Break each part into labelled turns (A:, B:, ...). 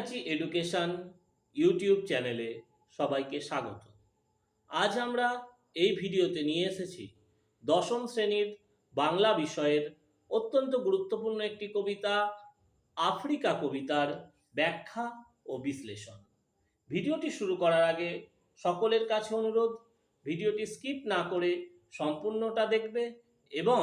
A: Energy education YouTube চ্যানেলে সবাইকে স্বাগত। আজ আমরা এই ভিডিওতে নিয়ে এসেছি দশম শ্রেণীর বাংলা বিষয়ের অত্যন্ত গুরুত্বপূর্ণ একটি কবিতা, আফ্রিকা কবিতার ব্যাখ্যা ও বিশ্লেষণ। ভিডিওটি শুরু করার আগে সকলের কাছে অনুরোধ, ভিডিওটি স্কিপ না করে সম্পূর্ণটা দেখবে এবং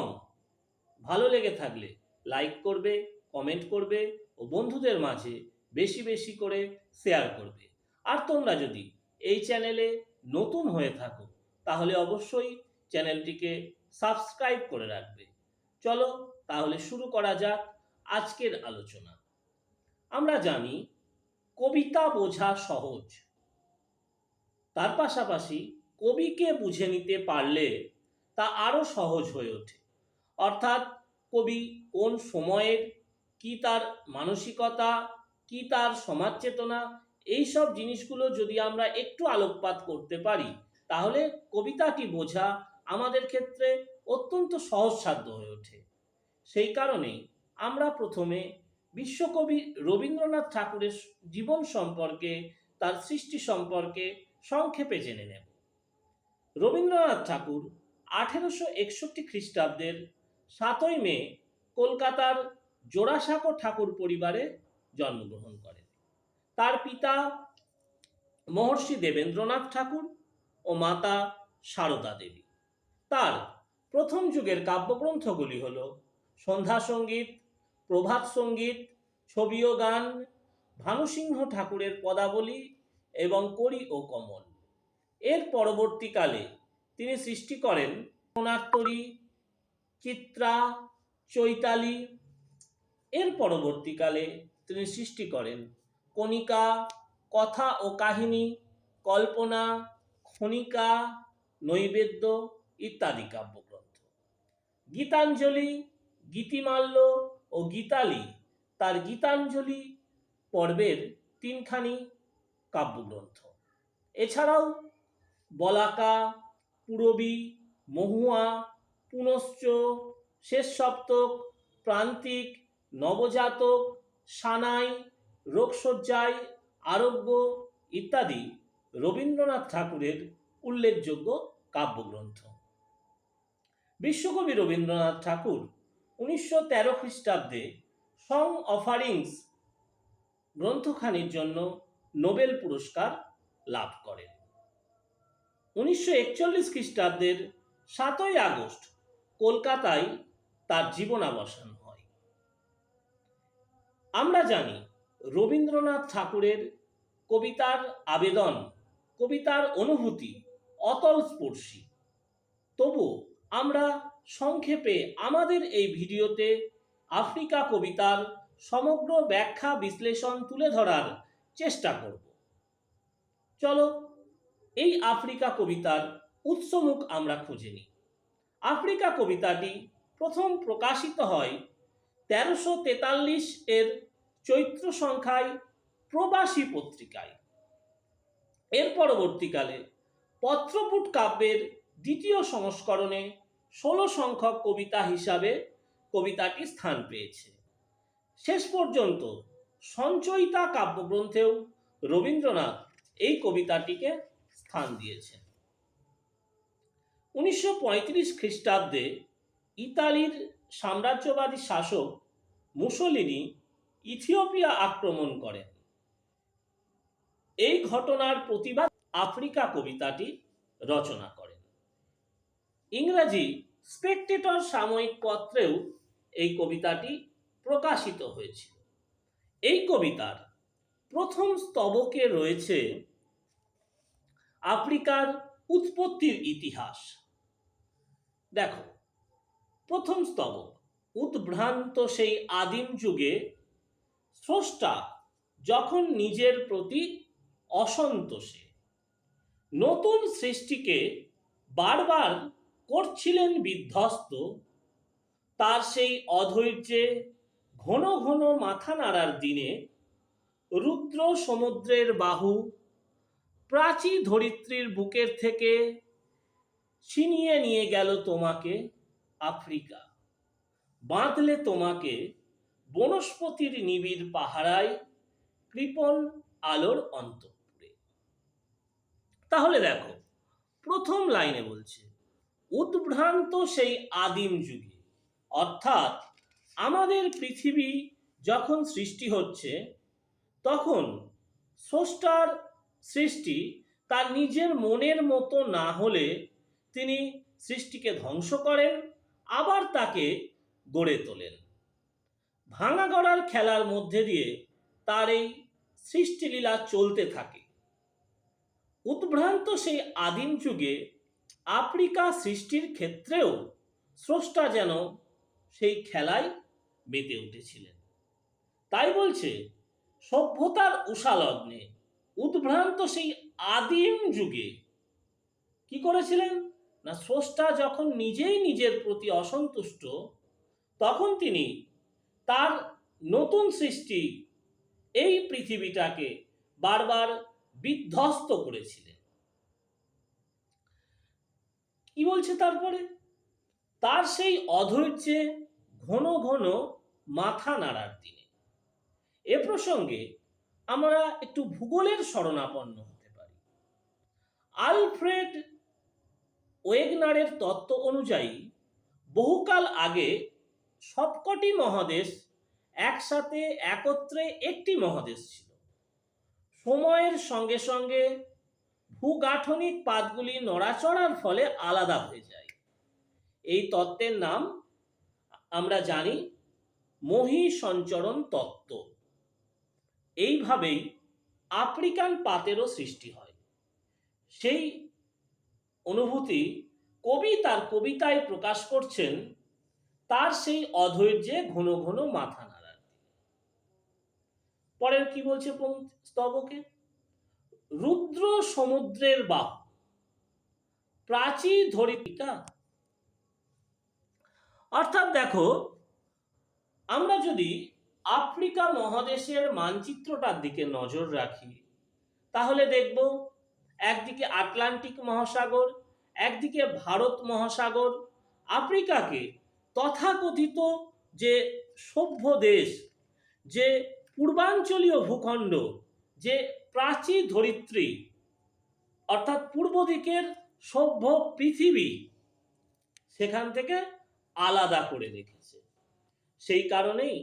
A: ভালো লেগে থাকলে লাইক করবে, কমেন্ট করবে ও বন্ধুদের মাঝে বেশি বেশি করে শেয়ার করবে। আর তোমরা যদি এই চ্যানেলে নতুন হয়ে থাকো তাহলে অবশ্যই চ্যানেলটিকে সাবস্ক্রাইব করে রাখবে। চলো তাহলে শুরু করা যাক আজকের আলোচনা। আমরা জানি কবিতা বোঝা সহজ, তার পাশাপাশি কবিকে বুঝে নিতে পারলে তা আরও সহজ হয়ে ওঠে। অর্থাৎ কবি কোন সময়ের, কি তার মানসিকতা, কি তার সমাজ চেতনা, এইসব জিনিসগুলো যদি আমরা একটু আলোকপাত করতে পারি তাহলে কবিতাটি বোঝা আমাদের ক্ষেত্রে অত্যন্ত সহজসাধ্য হয়ে ওঠে। সেই কারণেই আমরা প্রথমে বিশ্বকবি রবীন্দ্রনাথ ঠাকুরের জীবন সম্পর্কে, তার সৃষ্টি সম্পর্কে সংক্ষেপে জেনে নেব। রবীন্দ্রনাথ ঠাকুর 1861 খ্রিস্টাব্দের 7ই মে কলকাতার জোড়াসাঁকো ঠাকুর পরিবারে জন্মগ্রহণ করেন। তার পিতা মহর্ষি দেবেন্দ্রনাথ ঠাকুর ও মাতা সারদা দেবী। তার প্রথম যুগের কাব্যগ্রন্থগুলি হল সন্ধ্যা সঙ্গীত, প্রভাত সঙ্গীত, ছবি ও গান, ভানুসিংহ ঠাকুরের পদাবলী এবং করি ও কমল। এর পরবর্তীকালে তিনি সৃষ্টি করেন সোনারতরী, চিত্রা, চৈতালি। এর পরবর্তীকালে তিনি সৃষ্টি করেন কণিকা, কথা ও কাহিনী, কল্পনা, খনিকা, নৈবেদ্য ইত্যাদি কাব্যগ্রন্থ। গীতাঞ্জলি, গীতিমাল্য ও গীতালি তার গীতাঞ্জলি পর্বের 3খানি কাব্যগ্রন্থ। এছাড়াও বলাকা, পূরবী, মহুয়া, পুনশ্চ, শেষ সপ্তক, প্রান্তিক, নবজাতক, সানাই, রোগশয্যায়, আরোগ্য ইত্যাদি রবীন্দ্রনাথ ঠাকুরের উল্লেখযোগ্য কাব্যগ্রন্থ। বিশ্বকবি রবীন্দ্রনাথ ঠাকুর 1913 খ্রিস্টাব্দে সং অফারিংস গ্রন্থখানির জন্য নোবেল পুরস্কার লাভ করেন। 1941 খ্রিস্টাব্দের 7ই আগস্ট কলকাতায় তার জীবনাবসান হয়। আমরা জানি রবীন্দ্রনাথ ঠাকুরের কবিতার আবেদন, কবিতার অনুভূতি অতল স্পর্শী। তবু আমরা সংক্ষেপে আমাদের এই ভিডিওতে আফ্রিকা কবিতার সমগ্র ব্যাখ্যা বিশ্লেষণ তুলে ধরার চেষ্টা করব। চলো এই আফ্রিকা কবিতার উৎসমুখ আমরা খুঁজে নিই। আফ্রিকা কবিতাটি প্রথম প্রকাশিত হয় 1343 এর চৈত্র সংখ্যায় প্রবাসী পত্রিকায়। এর পরবর্তীকালে পত্রপুট কাব্যের 2য় সংস্করণে 16 সংখ্যক কবিতা হিসাবে কবিতাটি স্থান পেয়েছে। শেষ পর্যন্ত সঞ্চয়িতা কাব্যগ্রন্থেও রবীন্দ্রনাথ এই কবিতাটিকে স্থান দিয়েছেন। 1935 খ্রিস্টাব্দে ইতালির সাম্রাজ্যবাদী শাসক মুসোলিনি ইথিওপিয়া আক্রমণ করেন। এই ঘটনার প্রতিবাদ আফ্রিকা কবিতাটি রচনা করেন। ইংরাজি স্পেকটেটর সাময়িক পত্রেও এই কবিতাটি প্রকাশিত হয়েছিল। এই কবিতার প্রথম স্তবকে রয়েছে আফ্রিকার উৎপত্তির ইতিহাস। দেখো, প্রথম স্তবক, উদ্ভ্রান্ত সেই আদিম যুগে স্রষ্টা যখন নিজের প্রতি অসন্তোষে নতুন সৃষ্টিকে বারবার করছিলেন বিধ্বস্ত, তার সেই অধৈর্যে ঘন ঘন মাথা নাড়ার দিনে রুদ্র সমুদ্রের বাহু প্রাচী ধরিত্রীর বুকের থেকে ছিনিয়ে নিয়ে গেল তোমাকে আফ্রিকা, বাঁধলে তোমাকে বনস্পতির নিবিড় পাহারায়, কৃপণ আলোর অন্তঃপুরে। তাহলে দেখো, প্রথম লাইনে বলছে উদ্ভ্রান্ত সেই আদিম যুগে, অর্থাৎ আমাদের পৃথিবী যখন সৃষ্টি হচ্ছে তখন স্রষ্টার সৃষ্টি তার নিজের মনের মতো না হলে তিনি সৃষ্টিকে ধ্বংস করেন, আবার তাকে গড়ে তোলেন। ভাঙা গড়ার খেলার মধ্যে দিয়ে তার এই সৃষ্টিলীলা চলতে থাকে। উদ্ভ্রান্ত সেই আদিম যুগে আফ্রিকা সৃষ্টির ক্ষেত্রেও স্রষ্টা যেন সেই খেলায় মেতে উঠেছিলেন। তাই বলছে সভ্যতার উষালগ্নে উদ্ভ্রান্ত সেই আদিম যুগে কি করেছিলেন না, স্রষ্টা যখন নিজেই নিজের প্রতি অসন্তুষ্ট তখন তিনি তার নতুন সৃষ্টি এই পৃথিবীটাকে বারবার বিধ্বস্ত করেছিলেন। কি বলছে তারপরে, তার সেই অধৈর্যে ঘন ঘন মাথা নাড়ার দিনে। এ প্রসঙ্গে আমরা একটু ভূগোলের শরণাপন্ন হতে পারি। আলফ্রেড ওয়েগনারের তত্ত্ব অনুযায়ী বহুকাল আগে সবকটি মহাদেশ একসাথে একত্রে একটি মহাদেশ ছিল। সময়ের সঙ্গে সঙ্গে ভূগাঠনিক পাতগুলি নড়াচড়ার ফলে আলাদা হয়ে যায়। এই তত্ত্বের নাম আমরা জানি মহীসঞ্চরণ তত্ত্ব। এইভাবেই আফ্রিকান পাতেরও সৃষ্টি হয়। সেই অনুভূতি কবি তার কবিতায় প্রকাশ করছেন তার সেই অধৈর্যে ঘন ঘন মাথা নাড়ার। পরের কি বলছে স্তবকে, রুদ্র সমুদ্রের বাহু প্রাচী ধরিত্রিকা। অর্থাৎ দেখো, আমরা যদি আফ্রিকা মহাদেশের মানচিত্রটার দিকে নজর রাখি তাহলে দেখব একদিকে আটলান্টিক মহাসাগর, একদিকে ভারত মহাসাগর আফ্রিকাকে তথাকথিত যে সভ্য দেশ, যে পূর্বাঞ্চলীয় ভূখণ্ড, যে প্রাচী ধরিত্রী অর্থাৎ পূর্ব দিকের সভ্য পৃথিবী, সেখান থেকে আলাদা করে রেখেছে। সেই কারণেই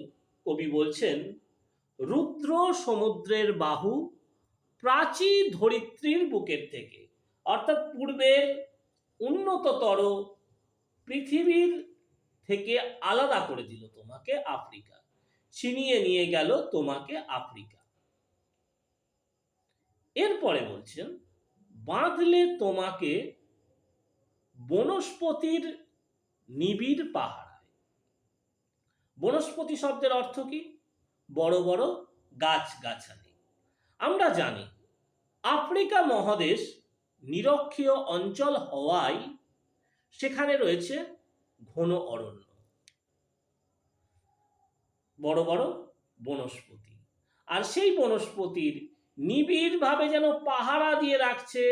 A: কবি বলছেন রুদ্র সমুদ্রের বাহু প্রাচী ধরিত্রীর বুকের থেকে, অর্থাৎ পূর্বের উন্নততর পৃথিবীর থেকে আলাদা করে দিল তোমাকে আফ্রিকা, ছিনিয়ে নিয়ে গেল তোমাকে আফ্রিকা। এরপরে বলছেন বাঁধলে তোমাকে বনস্পতির নিবিড় পাহারায়। বনস্পতি শব্দের অর্থ কি, বড় বড় গাছ গাছালি। আমরা জানি আফ্রিকা মহাদেশ নিরক্ষীয় অঞ্চল হওয়ায় সেখানে রয়েছে ঘন অরণ্য, বড় বড় বনস্পতি, আর সেই বনস্পতির নিবিড়ভাবে যেন পাহারা দিয়ে রাখছে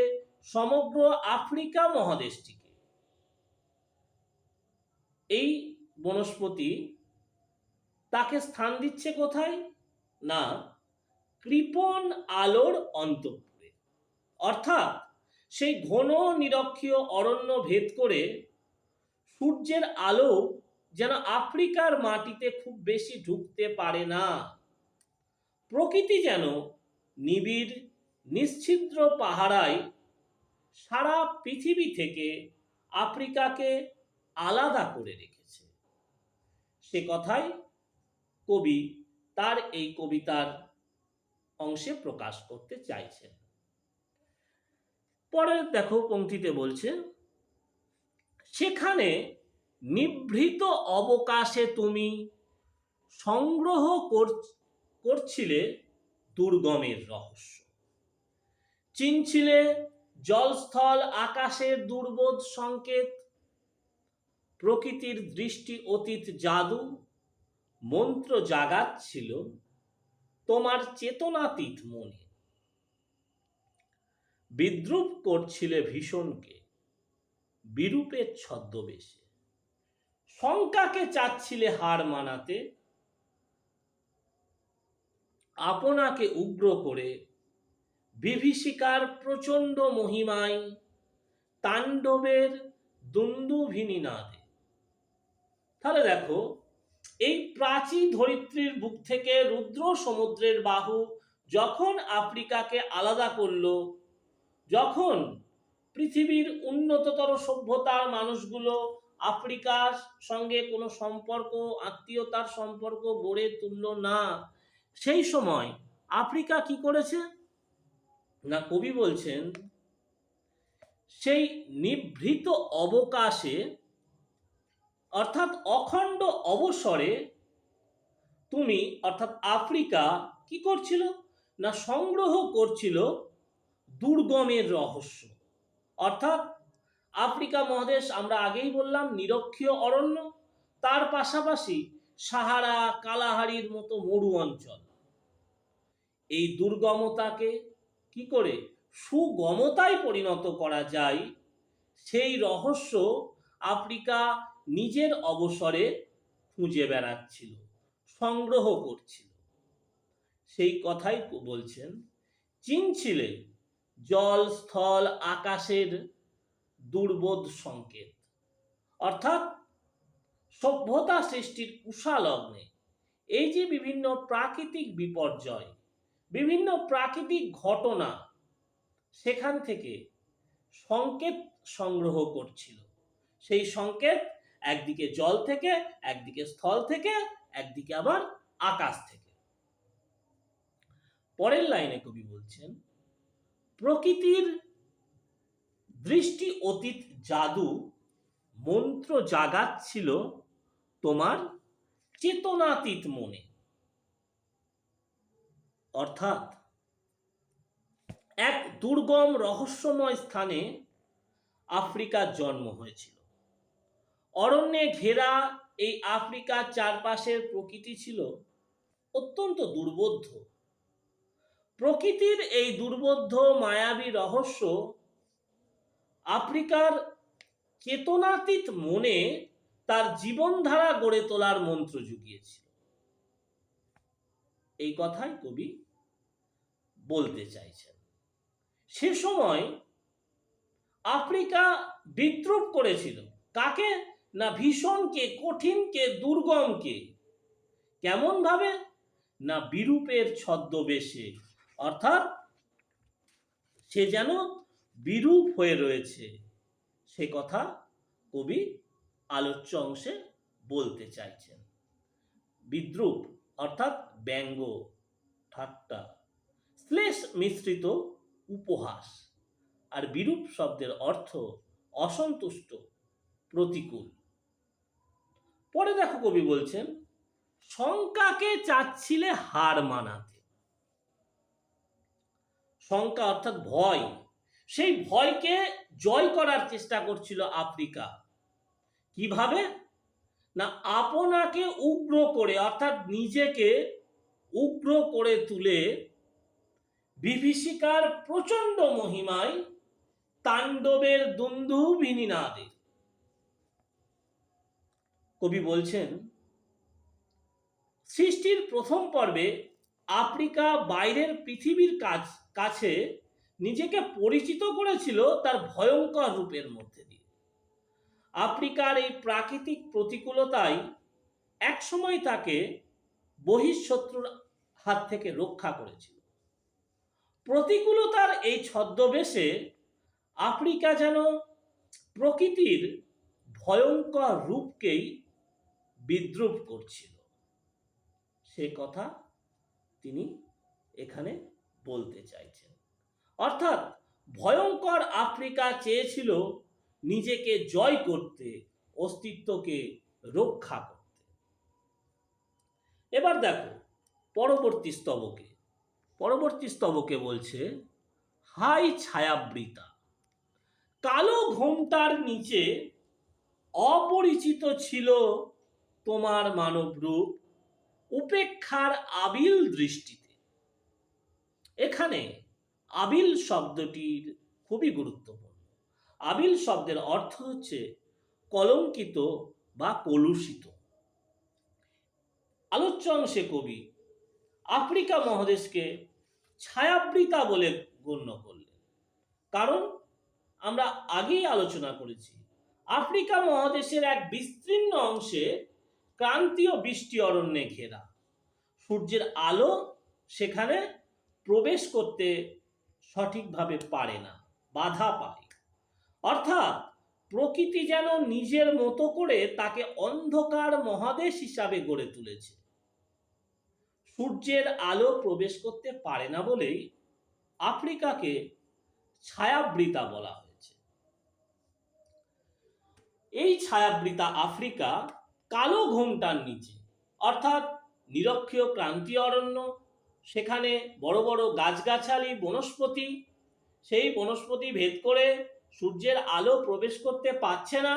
A: সমগ্র আফ্রিকা মহাদেশটিকে। এই বনস্পতি তাকে স্থান দিচ্ছে কোথায় না, কৃপণ আলোর অন্তঃপুরে। অর্থাৎ সেই ঘন নিরক্ষীয় অরণ্য ভেদ করে সূর্যের আলো যেন আফ্রিকার মাটিতে খুব বেশি ঢুকতে পারে না। প্রকৃতি যেন নিবিড় নিশ্ছিদ্র পাহারায় সারা পৃথিবী থেকে আফ্রিকাকে আলাদা করে রেখেছে। সে কথাই কবি তার এই কবিতার অংশে প্রকাশ করতে চাইছেন। পরে দেখো পংক্তিতে বলছে সেখানে নিভৃত অবকাশে তুমি সংগ্রহ করছিলে দুর্গমের রহস্য, চিনছিলে জলস্থল আকাশের দুর্বোধ সংকেত, প্রকৃতির দৃষ্টি অতীত জাদু মন্ত্র জাগাচ্ছিল তোমার চেতনাতীত মনে, বিদ্রুপ করছিলে ভীষণকে বিরূপের ছদ্মবেশে, শঙ্কাকে চাচ্ছিলে হার মানাতে, আপনাকে উগ্র করে বিভীষিকার প্রচণ্ড মহিমায় তাণ্ডবের দুন্দুভিনী নাদে। তাহলে দেখো, এই প্রাচীন ধরিত্রীর বুক থেকে রুদ্র সমুদ্রের বাহু যখন আফ্রিকাকে আলাদা করলো, যখন পৃথিবীর উন্নততর সভ্যতার মানুষগুলো আফ্রিকার সঙ্গে কোনো সম্পর্ক, আত্মীয়তার সম্পর্ক গড়ে তুলল না, সেই সময় আফ্রিকা কি করেছে না, কবি বলছেন সেই নিভৃত অবকাশে অর্থাৎ অখণ্ড অবসরে তুমি অর্থাৎ আফ্রিকা কি করছিল না, সংগ্রহ করছিল দুর্গমের রহস্য। অর্থাৎ আফ্রিকা মহাদেশ আমরা আগেই বললাম নিরক্ষীয় অরণ্য, তার পাশাপাশি সাহারা, কালাহারির মতো মরু অঞ্চল। এই দুর্গমতাকে কি করে সুগমতায় পরিণত করা যায়, সেই রহস্য আফ্রিকা নিজের অবসরে খুঁজে বেড়াচ্ছিল, সংগ্রহ করছিল। সেই কথাই বলছেন, চিনছিলে জল, স্থল, আকাশের দুর্বোধ সংকেত। অর্থাৎ সভ্যতা সৃষ্টির কুশালগ্নে এই যে বিভিন্ন প্রাকৃতিক বিপর্যয়, বিভিন্ন প্রাকৃতিক ঘটনা, সেখান থেকে সংকেত সংগ্রহ করছিল। সেই সংকেত একদিকে জল থেকে, একদিকে স্থল থেকে, একদিকে আবার আকাশ থেকে। পরের লাইনে কবি বলছেন, প্রকৃতির দৃষ্টি অতীত জাদু মন্ত্র জাগাচ্ছিল তোমার চেতনাতীত মনে। অর্থাৎ এক দুর্গম রহস্যময় স্থানে আফ্রিকার জন্ম হয়েছিল। অরণ্যে ঘেরা এই আফ্রিকার চারপাশের প্রকৃতি ছিল অত্যন্ত দুর্বোধ্য। প্রকৃতির এই দুর্বোধ্য মায়াবী রহস্য আফ্রিকার চেতনাতীত মনে তার জীবনধারা গড়ে তোলার মন্ত্র জুগিয়েছিল। এই কথাই কবি বলতে চাইছেন। সে সময় আফ্রিকা বিদ্রুপ করেছিল কাকে না, ভীষণকে, কঠিনকে, দুর্গমকে। কেমন ভাবে না, বিরূপের ছদ্মবেশে। অর্থাৎ সে যেন বিরূপ হয়ে রয়েছে, সে কথা কবি আলোচ্য অংশে বলতে চাইছেন। বিদ্রুপ অর্থাৎ ব্যঙ্গ, ঠাট্টা, শ্লেষ মিশ্রিত উপহাস। আর বিরূপ শব্দের অর্থ অসন্তুষ্ট, প্রতিকূল। পরে দেখো কবি বলছেন, শঙ্কাকে চাচ্ছিলে হার মানাতে। শঙ্কা অর্থাৎ ভয়, সেই ভয়কে জয় করার চেষ্টা করছিল আফ্রিকা। কিভাবে না, আপনাকে উগ্র করে অর্থাৎ নিজেকে উগ্র করে তুলে বিভীষিকার প্রচণ্ড মহিমায় তাণ্ডবের দুন্দুভিনী নাদে। কবি বলছেন, সৃষ্টির প্রথম পর্বে আফ্রিকা বাইরের পৃথিবীর কাছে নিজেকে পরিচিত করেছিল তার ভয়ঙ্কর রূপের মধ্যে দিয়ে। আফ্রিকার এই প্রাকৃতিক প্রতিকূলতাই একসময় তাকে বহিঃশত্রুর হাত থেকে রক্ষা করেছিল। প্রতিকূলতার এই ছদ্মবেশে আফ্রিকা যেন প্রকৃতির ভয়ঙ্কর রূপকেই বিদ্রুপ করছিল, সে কথা তিনি এখানে বলতে চাইছেন। অর্থাৎ ভয়ঙ্কর আফ্রিকা চেয়েছিল নিজেকে জয় করতে, অস্তিত্বকে রক্ষা করতে। এবার দেখো পরবর্তী স্তবকে বলছে, হাই ছায়াবৃতা, কালো ঘোমটার নিচে অপরিচিত ছিল তোমার মানব রূপ উপেক্ষার আবিল দৃষ্টিতে। এখানে আবিল শব্দটির খুবই গুরুত্বপূর্ণ। আবিল শব্দের অর্থ হচ্ছে কলঙ্কিত বা কলুষিত। আলোচ্য অংশে কবি আফ্রিকা মহাদেশকে ছায়াবৃতা বলে গণ্য করলেন। কারণ আমরা আগেই আলোচনা করেছি, আফ্রিকা মহাদেশের এক বিস্তীর্ণ অংশে ক্রান্তীয় বৃষ্টি অরণ্যে ঘেরা। সূর্যের আলো সেখানে প্রবেশ করতে সঠিকভাবে পারে না, বাধা পায়। অর্থাৎ প্রকৃতি যেন নিজের মতো করে তাকে অন্ধকার মহাদেশ হিসাবে গড়ে তুলেছে। সূর্যের আলো প্রবেশ করতে পারে না বলেই আফ্রিকাকে ছায়াবৃতা বলা হয়েছে। এই ছায়াবৃতা আফ্রিকা কালো ঘোমটার নিচে, অর্থাৎ নিরক্ষীয় ক্রান্তীয় অরণ্য, সেখানে বড় বড় গাছগাছালি বনস্পতি, সেই বনস্পতি ভেদ করে সূর্যের আলো প্রবেশ করতে পারছে না।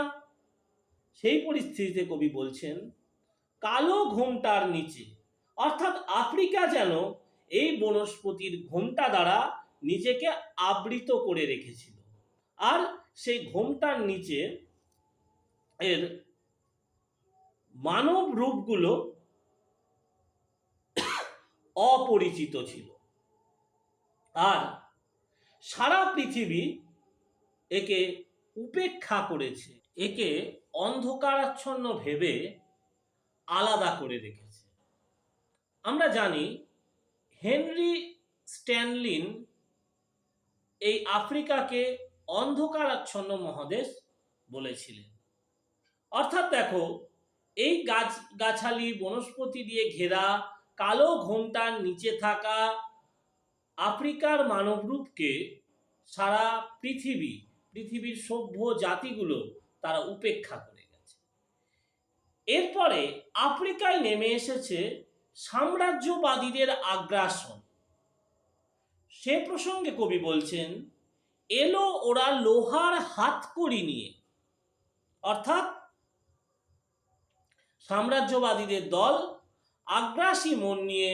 A: সেই পরিস্থিতিতে কবি বলছেন কালো ঘোমটার নিচে, অর্থাৎ আফ্রিকা যেন এই বনস্পতির ঘোমটা দ্বারা নিজেকে আবৃত করে রেখেছিল, আর সেই ঘোমটার নিচে এর মানব রূপগুলো অপরিচিত ছিল। আর সারা পৃথিবী একে উপেক্ষা করেছে, একে অন্ধকারাচ্ছন্ন ভেবে আলাদা করে রেখেছে। আমরা জানি হেনরি স্ট্যানলিন এই আফ্রিকাকে অন্ধকারাচ্ছন্ন মহাদেশ বলেছিলেন। অর্থাৎ দেখো, এই গাছগাছালি বনস্পতি দিয়ে ঘেরা কালো ঘোমটার নিচে থাকা আফ্রিকার মানবরূপকে সারা পৃথিবীর সভ্য জাতিগুলো তারা উপেক্ষা করে গেছে। এরপরে আফ্রিকায় নেমে এসেছে সাম্রাজ্যবাদীদের আগ্রাসন। সে প্রসঙ্গে কবি বলছেন, এলো ওরা লোহার হাতকড়ি নিয়ে। অর্থাৎ সাম্রাজ্যবাদীদের দল আগ্রাসী মন নিয়ে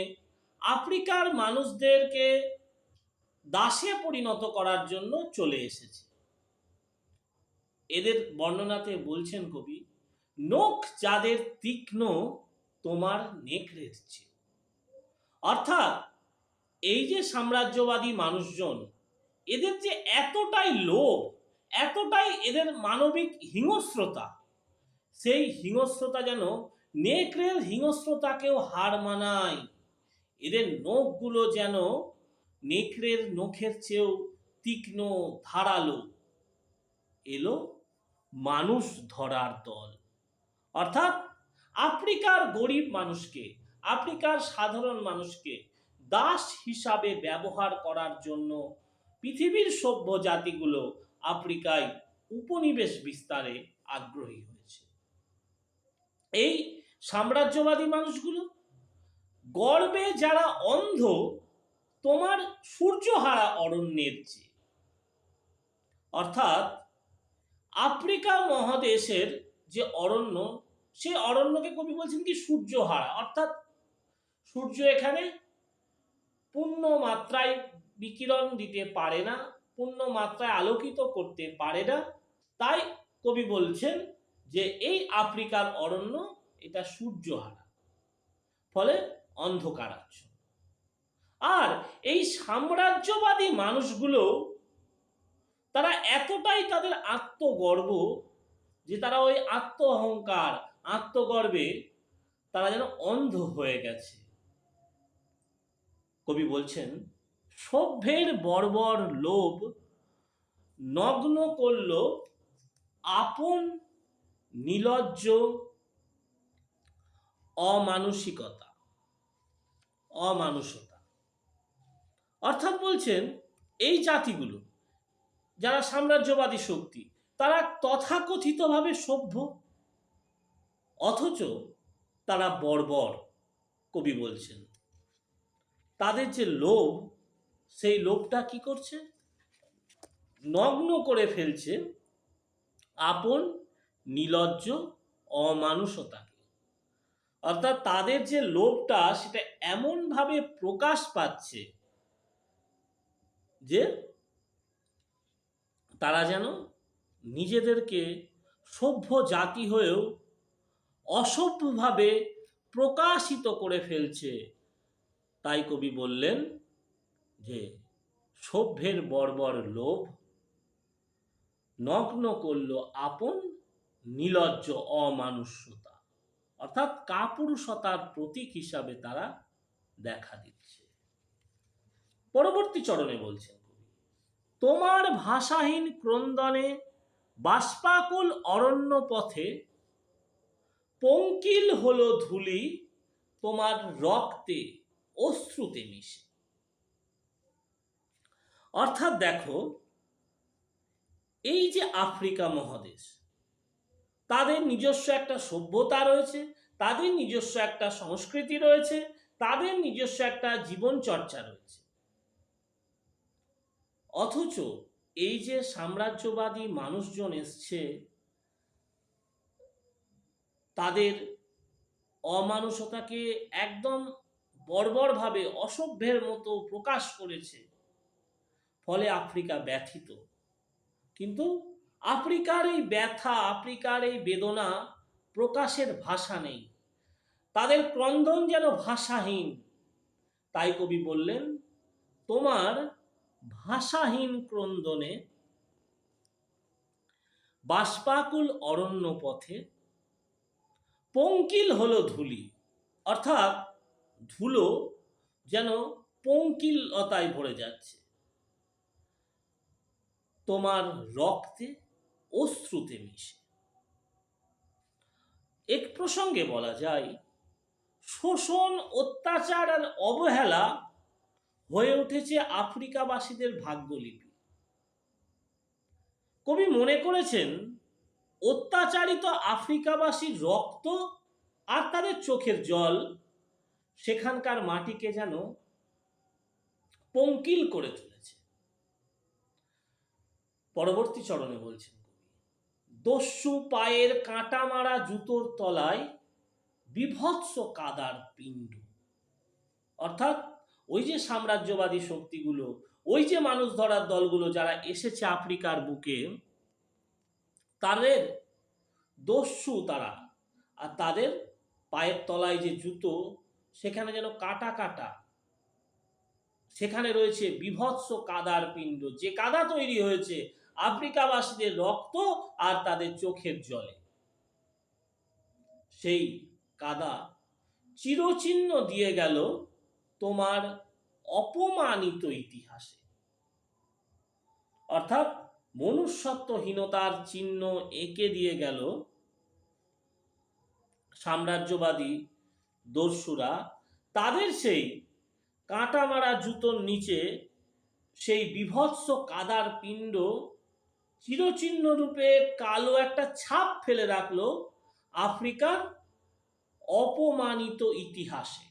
A: আফ্রিকার মানুষদেরকে দাসে পরিণত করার জন্য চলে এসেছে। এদের বর্ণনাতে বলছেন কবি, নখ যাদের তীক্ষ্ণ তোমার নেকড়ের চেয়ে। অর্থাৎ এই যে সাম্রাজ্যবাদী মানুষজন, এদের যে এতটাই লোভ, এতটাই এদের মানবিক হিংস্রতা, সেই হিংস্রতা যেন নেকড়ের হিংস্রতাকেও হার মানায়। এদের নখগুলো যেন নেকড়ের নখের চেয়েও তীক্ষ্ণ, ধারালো। এলো মানুষ ধরার দল। অর্থাৎ আফ্রিকার গরিব মানুষকে, আফ্রিকার সাধারণ মানুষকে দাস হিসাবে ব্যবহার করার জন্য পৃথিবীর সভ্য জাতিগুলো আফ্রিকায় উপনিবেশ বিস্তারে আগ্রহী হয়েছে। এই সাম্রাজ্যবাদী মানুষগুলো গর্বে যারা অন্ধ তোমার সূর্যহারা অরণ্যের চেয়ে। অর্থাৎ আফ্রিকা মহাদেশের যে অরণ্য, সেই অরণ্যকে কবি বলছেন কি সূর্যহারা। অর্থাৎ সূর্য এখানে পূর্ণ মাত্রায় বিকিরণ দিতে পারে না, পূর্ণ মাত্রায় আলোকিত করতে পারে না। তাই কবি বলছেন যে এই আফ্রিকার অরণ্য এটা সূর্যহারা, ফলে অন্ধকারাচ্ছন্ন। আর এই সাম্রাজ্যবাদী মানুষগুলো তারা এতটাই তাদের আত্মগর্ব যে তারা ওই আত্ম অহংকার, আত্মগর্বে তারা যেন অন্ধ হয়ে গেছে। কবি বলছেন, সভ্যের বর্বর লোভ নগ্ন করল আপন নির্লজ্জ অমানুষতা। অর্থাৎ বলছেন এই জাতিগুলো যারা সাম্রাজ্যবাদী শক্তি, তারা তথাকথিতভাবে সভ্য, অথচ তারা বর্বর। কবি বলছেন তাদের যে লোভ, সেই লোভটা কি করছে, নগ্ন করে ফেলছে আপন নির্লজ্জ অমানুষতাকে। অর্থাৎ তাদের যে লোভটা, সেটা এমনভাবে প্রকাশ পাচ্ছে যে তারা যেন নিজেদেরকে সভ্য জাতি হয়েও অসভ্যভাবে প্রকাশিত করে ফেলছে, তাই কবি বললেন যে সভ্যের বর্বর লোভ নগ্ন করল আপন নিলজ্জ অমানুষ্যতা, অর্থাৎ কাপুরুষতার প্রতীক হিসাবে তারা দেখা দিচ্ছে। পরবর্তী চরণে বলছেন কবি, তোমার ভাষাহীন ক্রন্দনে বাষ্পাকুল অরণ্য পথে পঙ্কিল হলো ধূলি তোমার রক্তে অশ্রুতে মিশে। অর্থাৎ দেখো, এই যে আফ্রিকা মহাদেশ, তাদের নিজস্ব একটা সভ্যতা রয়েছে, তাদের নিজস্ব একটা সংস্কৃতি রয়েছে, তাদের নিজস্ব একটা জীবন চর্চা রয়েছে। অথচ এই যে সাম্রাজ্যবাদী মানুষজন এসছে, তাদের অমানুষতাকে একদম বর্বরভাবে অসভ্যের মতো প্রকাশ করেছে, ফলে আফ্রিকা ব্যথিত। কিন্তু আফ্রিকার এই ব্যথা, আফ্রিকার এই বেদনা প্রকাশের ভাষা নেই, তাদের ক্রন্দন যেন ভাষাহীন। তাই কবি বললেন, তোমার ভাষাহীন ক্রন্দনে বাষ্পাকুল অরণ্য পথে পঙ্কিল হলো ধূলি, অর্থাৎ ধুলো যেন পঙ্কিলতায় ভরে যাচ্ছে, তোমার রক্তে অশ্রুতে মিশে। এক প্রসঙ্গে বলা যায়, শোষণ, অত্যাচার আর অবহেলা হয়ে উঠেছে আফ্রিকাবাসীদের ভাগ্যলিপি। কবি মনে করেছেন, অত্যাচারিত আফ্রিকাবাসীর রক্ত আর তাদের চোখের জল সেখানকার মাটিকে যেন পঙ্কিল করে তুলেছে। পরবর্তী চরণে বলছেন কবি, দস্যু পায়ের কাঁটা মারা জুতোর তলায় বিভৎস কাদার পিণ্ড। অর্থাৎ ওই যে সাম্রাজ্যবাদী শক্তিগুলো, ওই যে মানুষ ধরার দলগুলো যারা এসেছে আফ্রিকার বুকে, তাদের দস্যু তারা, আর তাদের পায়ের তলায় যে জুতো, সেখানে যেন কাটা কাটা, সেখানে রয়েছে বিভৎস কাদার পিণ্ড, যে কাদা তৈরি হয়েছে আফ্রিকাবাসীদের রক্ত আর তাদের চোখের জলে। সেই কাদা চিরচিহ্ন দিয়ে গেল তোমার অপমানিত ইতিহাসে, অর্থাৎ মনুষ্যত্বহীনতার চিহ্ন এঁকে দিয়ে গেল সাম্রাজ্যবাদী দস্যুরা। তাদের সেই কাঁটা মারা জুতোর নিচে সেই বিভৎস কাদার পিণ্ড চিরচিহ্ন রূপে কালো একটা ছাপ ফেলে রাখলো আফ্রিকার অপমানিত ইতিহাসে।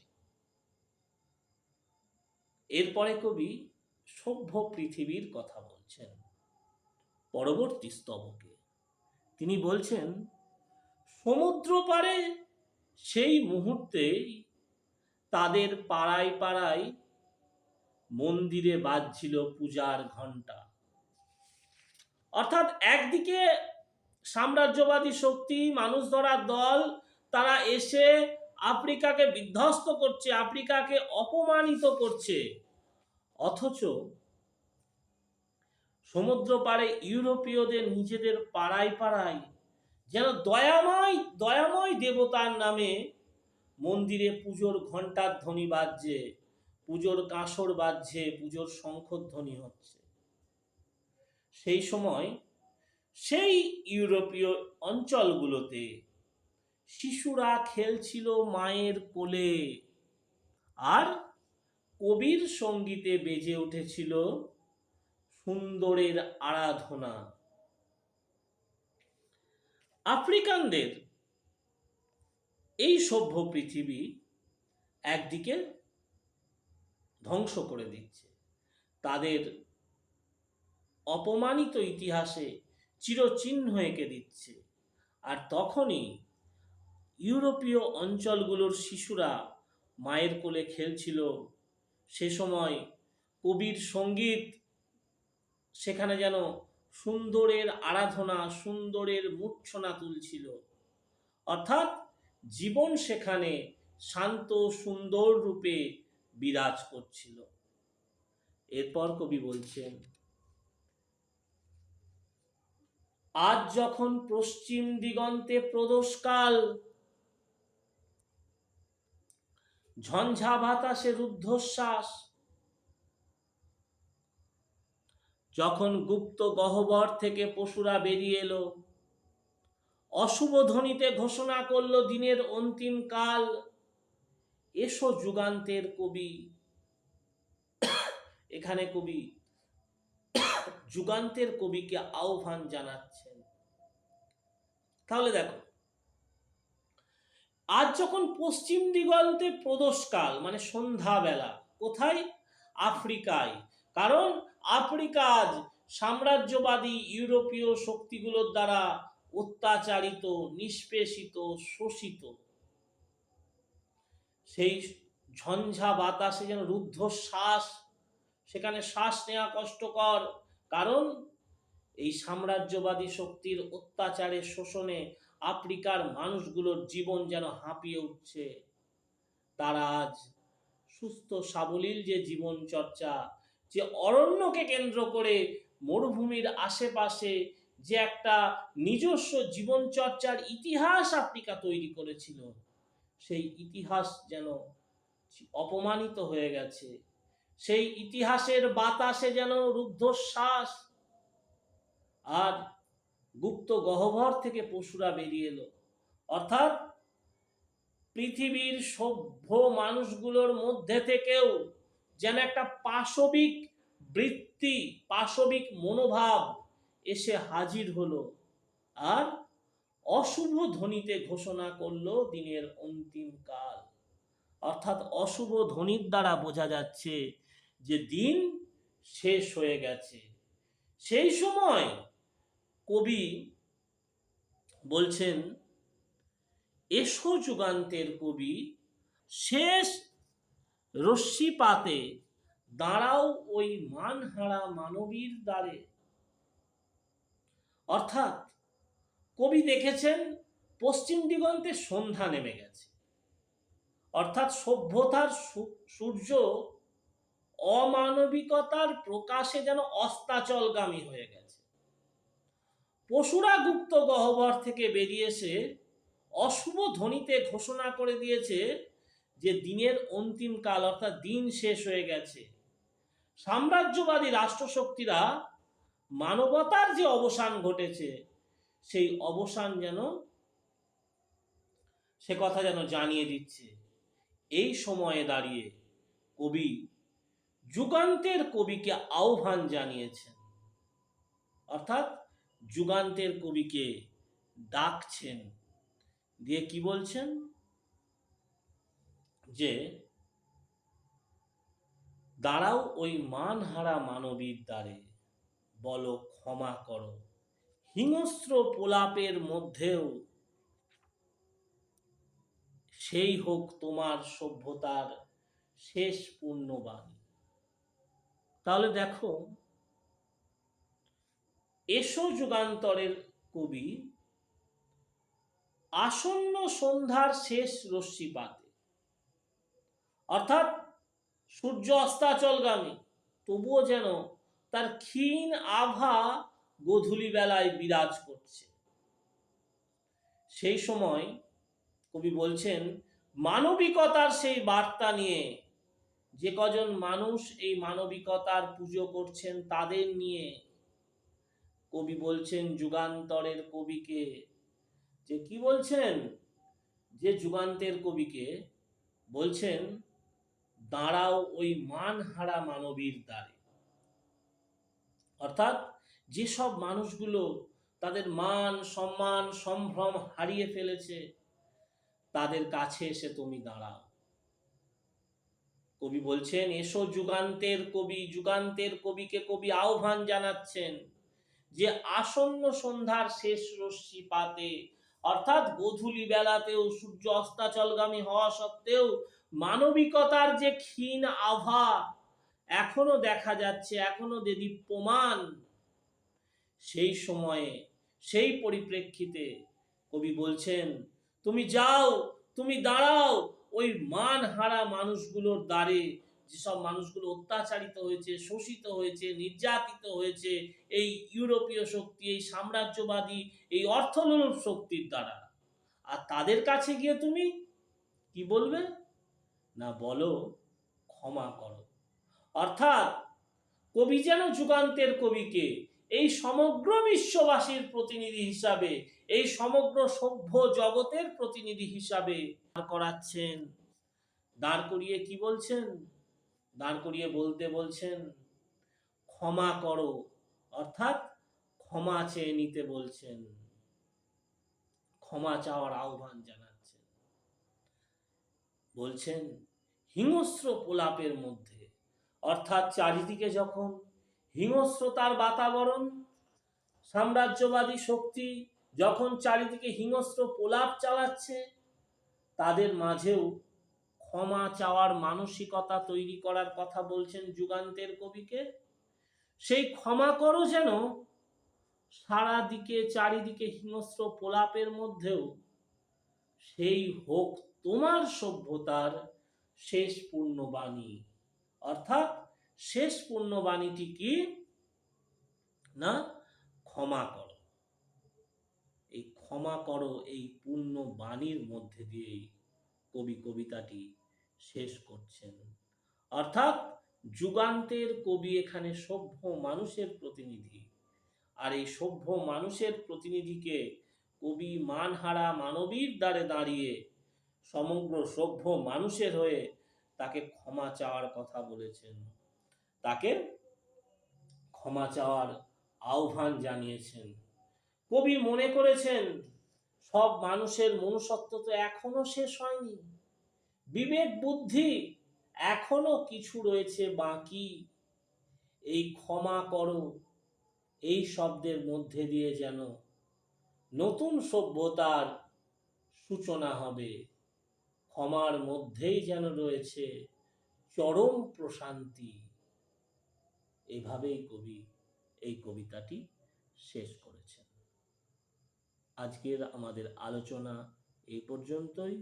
A: এরপরে কবি সভ্য পৃথিবীর কথা বলছেন পরবর্তী স্তবকে। তিনি বলছেন, সমুদ্র পারে সেই মুহূর্তে তাদের পাড়ায় পাড়ায় মন্দিরে বাজছিল পূজার ঘণ্টা। অর্থাৎ একদিকে সাম্রাজ্যবাদী শক্তি, মানুষ ধরার দল, তারা এসে আফ্রিকাকে বিধ্বস্ত করছে, আফ্রিকাকে অপমানিত করছে, অথচ সমুদ্র পাড়ে ইউরোপীয়দের নিজেদের পাড়ায় পাড়ায় যেন দয়াময় দয়াময় দেবতার নামে মন্দিরে পুজোর ঘণ্টার ধ্বনি বাজছে, পুজোর কাঁসর বাজছে, পুজোর শঙ্খধ্বনি হচ্ছে। সেই সময় সেই ইউরোপীয় অঞ্চলগুলোতে শিশুরা খেলছিল মায়ের কোলে, আর কবির সঙ্গীতে বেজে উঠেছিল সুন্দরের আরাধনা। আফ্রিকানদের এই সভ্য পৃথিবী একদিকে ধ্বংস করে দিচ্ছে, তাদের অপমানিত ইতিহাসে চিরচিহ্ন এঁকে দিচ্ছে, আর তখনই ইউরোপীয় অঞ্চলগুলোর শিশুরা মায়ের কোলে খেলছিল। সে সময় কবির সঙ্গীত সেখানে যেন সুন্দরের আরাধনা, সুন্দরের মূর্ছনা তুলছিল, অর্থাৎ জীবন সেখানে শান্ত সুন্দর রূপে বিরাজ করছিল। এরপর কবি বলছেন, আজ যখন পশ্চিম দিগন্তে প্রদোষকাল, ঝঞ্ঝা বাতাসে রুদ্ধশ্বাস, যখন গুপ্ত গহ্বর থেকে পশুরা বেরিয়ে এলো, অশুভ ধ্বনিতে ঘোষণা করলো দিনের অন্তিম কাল, এসো যুগান্তের কবি। এখানে কবি যুগান্তের কবিকে আহ্বান জানাচ্ছেন। তাহলে দেখো, আজ যখন পশ্চিম দিগন্তে প্রদোষকাল মানে সন্ধ্যাবেলা, কোথায়? আফ্রিকায়। কারণ আফ্রিকা আজ সাম্রাজ্যবাদী ইউরোপীয় শক্তিগুলোর দ্বারা অত্যাচারিত, নিষ্পেষিত, শোষিত। সেই ঝঞ্ঝা বাতাসে যেন রুদ্ধশ্বাস, সেখানে শ্বাস নেওয়া কষ্টকর। কারণ এই সাম্রাজ্যবাদী শক্তির অত্যাচারে, শোষণে আফ্রিকার মানুষগুলোর জীবন যেন হাঁপিয়ে উঠছে। তারা আজ সুস্থ সাবলীল যে জীবন চর্চা, যে অরণ্যকে কেন্দ্র করে মরুভূমির আশেপাশে যে একটা নিজস্ব জীবন চর্চার ইতিহাস আফ্রিকা তৈরি করেছিল, সেই ইতিহাস যেন অপমানিত হয়ে গেছে। সেই ইতিহাসের বাতাসে যেন রুদ্ধশ্বাস, আর গুপ্ত গহ্বর থেকে পশুরা বেরিয়ে এলো। অর্থাৎ পৃথিবীর সভ্য মানুষগুলোর মধ্যে থেকেও যেন একটা পাশবিক বৃত্তি, পাশবিক মনোভাব এসে হাজির হলো, আর অশুভ ধ্বনিতে ঘোষণা করলো দিনের অন্তিম কাল। অর্থাৎ অশুভ ধ্বনির দ্বারা বোঝা যাচ্ছে যে দিন শেষ হয়ে গেছে। সেই সময় কবি বলছেন, এসো যুগান্তের কবি, শেষ রশ্মিপাতে দাঁড়াও ওই মানহারা মানবীর দ্বারে। অর্থাৎ কবি দেখেছেন পশ্চিম দিগন্তে সন্ধ্যা নেমে গেছে। অর্থাৎ সভ্যতার সূর্য অমানবিকতার প্রকাশে যেন অস্তাচলগামী হয়ে গেছে। পশুরা গুপ্ত গহ্বর থেকে বেরিয়ে এসে অশুভ ধ্বনিতে ঘোষণা করে দিয়েছে যে দিনের অন্তিম কাল, অর্থাৎ দিন শেষ হয়ে গেছে। সাম্রাজ্যবাদী রাষ্ট্রশক্তিরা মানবতার যে অবসান ঘটেছে, সেই অবসান যেন, সে কথা যেন জানিয়ে দিচ্ছে। এই সময়ে দাঁড়িয়ে কবি যুগান্তের কবিকে আহ্বান জানিয়েছেন, অর্থাৎ যুগান্তের কবিকে ডাকছেন। দিয়ে কি বলছেন? যে দাঁড়াও ওই মানহারা মানবীর দ্বারে, বলো ক্ষমা করো, হিংস্র প্রলাপের মধ্যেও সেই হোক তোমার সভ্যতার শেষ পূর্ণবাণী। তাহলে দেখো, এসো যুগান্তরের কবি আসন্ন সন্ধ্যার শেষ রশ্মিপাতে, অর্থাৎ সূর্য অস্তাচলগামী, তবুও যেন তার ক্ষীণ আভা গোধূলি বেলায় বিরাজ করছে। সেই সময় কবি বলছেন, মানবিকতার সেই বার্তা নিয়ে, যে কজন মানুষ এই মানবিকতার পুজো করছেন তাদের নিয়ে কবি বলছেন যুগান্তরের কবিকে, যে কি বলছেন? যে যুগান্তের কবিকে বলছেন, দাঁড়াও ওই মানহারা মানবীর দ্বারে। অর্থাৎ যেসব মানুষগুলো তাদের মান, সম্মান, সম্ভ্রম হারিয়ে ফেলেছে, তাদের কাছে এসে তুমি দাঁড়াও। কবি বলছেন, এসো যুগান্তের কবি। যুগান্তের কবিকে কবি আহ্বান জানাচ্ছেন যে আসন্ন সন্ধ্যার শেষ রশ্মিপাতে, অর্থাৎ গোধূলি বেলাতেও, সূর্য অস্তাচলগামী হওয়া সত্ত্বেও মানবিকতার যে ক্ষীণ আভা এখনো দেখা যাচ্ছে, এখনো দেদীপ্যমান, সেই সময়ে, সেই পরিপ্রেক্ষিতে কবি বলছেন, তুমি যাও, তুমি দাঁড়াও ওই মানহারা মানুষগুলোর দ্বারে, যেসব মানুষগুলো অত্যাচারিত হয়েছে, শোষিত হয়েছে, নির্যাতিত হয়েছে এই ইউরোপীয় শক্তি, এই সাম্রাজ্যবাদী, এই অর্থলোলুপ শক্তির দ্বারা। আর তাদের কাছে গিয়ে তুমি কি বলবে? না, বলো ক্ষমা করো। অর্থাৎ কবি যেন যুগান্তের কবিকে এই সমগ্র বিশ্ববাসীর প্রতিনিধি হিসাবে, এই সমগ্র সভ্য জগতের প্রতিনিধি হিসাবে দাঁড় করাচ্ছেন। দাঁড় করিয়ে কি বলছেন? দাঁড় করিয়ে বলতে বলছেন ক্ষমা করো, অর্থাৎ ক্ষমা চেয়ে নিতে বলছেন, ক্ষমা চাওয়ার আহ্বান জানাচ্ছেন। বলছেন হিংস্র প্রলাপের মধ্যে, অর্থাৎ চারিদিকে যখন হিংস্রতার বাতাবরণ, সাম্রাজ্যবাদী শক্তি যখন চারিদিকে হিংস্র প্রলাপ চালাচ্ছে, তাদের মাঝেও ক্ষমা চাওয়ার মানসিকতা তৈরি করার কথা বলছেন যুগান্তের কবিকে। সেই ক্ষমা করো যেন সারা দিকে চারিদিকে হিংস্র প্রলাপের মধ্যেও সেই হোক তোমার সভ্যতার শেষ পূর্ণবাণী। অর্থাৎ শেষ পূর্ণবাণীটি কি? না, ক্ষমা করো। এই ক্ষমা করো এই পূর্ণ বাণীর মধ্যে দিয়েই কবি কবিতাটি শেষ করছেন। অর্থাৎ যুগান্তের কবি এখানে সভ্য মানুষের প্রতিনিধি, আর এই সভ্য মানুষের প্রতিনিধিকে কবি মানহারা মানবীর দ্বারে দাঁড়িয়ে সমগ্র সভ্য মানুষের হয়ে তাকে ক্ষমা চাওয়ার কথা বলেছেন, তাকে ক্ষমা চাওয়ার আহ্বান জানিয়েছেন। কবি মনে করেছেন সব মানুষের মনুষ্যত্ব তো এখনো শেষ হয়নি, বিবেক বুদ্ধি এখনো কিছু রয়েছে বাকি। এই ক্ষমা করো এই শব্দের মধ্যে দিয়ে যেন নতুন সভ্যতার সূচনা হবে। ক্ষমার মধ্যেই যেন রয়েছে চরম প্রশান্তি। এভাবেই কবি এই কবিতাটি শেষ করেছেন। আজকের আমাদের আলোচনা এই পর্যন্তই।